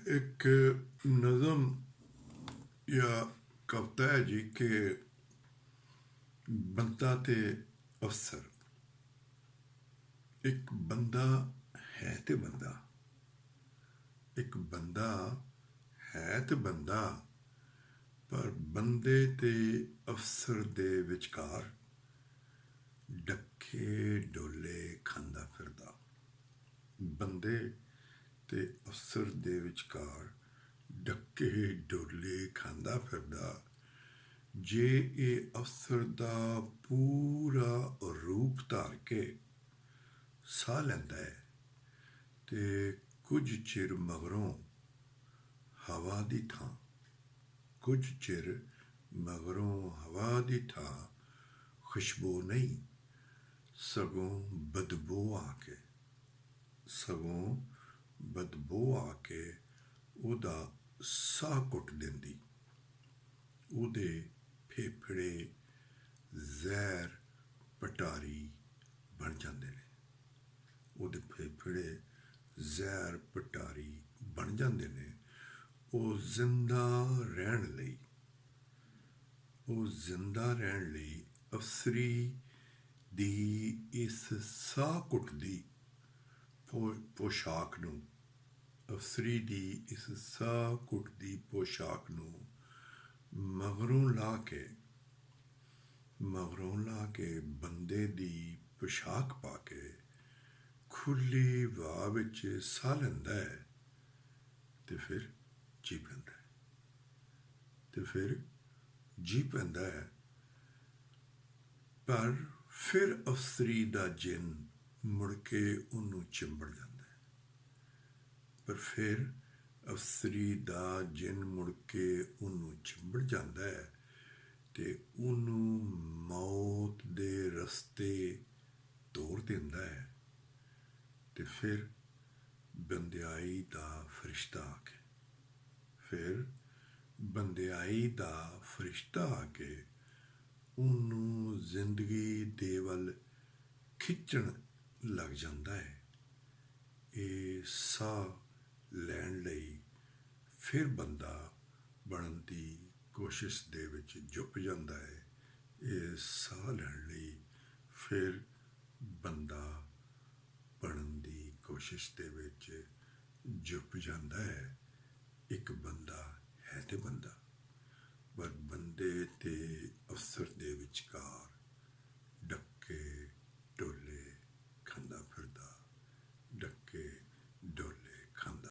एक नज़म या कविता है जी कि बंदा ते अफसर। एक बंदा है ते बंदा, एक बंदा है ते बंदा, पर बंदे ते अफसर दे विचकार डक्के डोले खांदा फिरदा। बंदे ते अफसर दे विचकार डक्के डोले खांदा फिरदा। जे ये अफसर दा पूरा रूप धार के साह लैंदा है ते कुछ चिर मगरों हवा दी थां, कुछ चिर मगरों हवा दी थां खुशबू नहीं सगों बदबू आके, सगों बदबू आके उहदा साह घुट दिंदी। उहदे फेफड़े जहर पटारी बन जाते हैं, उहदे फेफड़े जहर पटारी बन जाते हैं। ਉਹ जिंदा रहन लई, ਉਹ जिंदा रहन लई अफसरी दी इस साह घुटदी पोशाक नूं, अफसरी दी इस साह घुटदी पोशाक नूं मगरों ला के बंदे दी पोशाक पा के खुली वाह विच साह लैंदा है ते फिर जी पैंदा है, ते फिर जी पैंदा है। पर फिर अफसरी दा जिन मुड़ के उन्नू चिंबड़ जाता है, पर फिर अफसरी दा जिन मुड़ के उन्नू चिंबड़ जाता है ते उन्नू मौत दे रस्ते तोड़ दिंदा है। ते फिर बंदियाई दा फरिश्ता आके, फिर बंदियाई दा फरिश्ता आके उन्नू जिंदगी दे वल खिंचण लग जाता है। ये साह लैण लई फिर बंदा बनन दी कोशिश दे विच जुप जाता है। ये साह लैण लई फिर बंदा बनन दी कोशिश दे विच जुप जाता है। एक बंदा है ते बंदा, पर बंदे ते अफसर दे विचकार डक्के डोले खांदा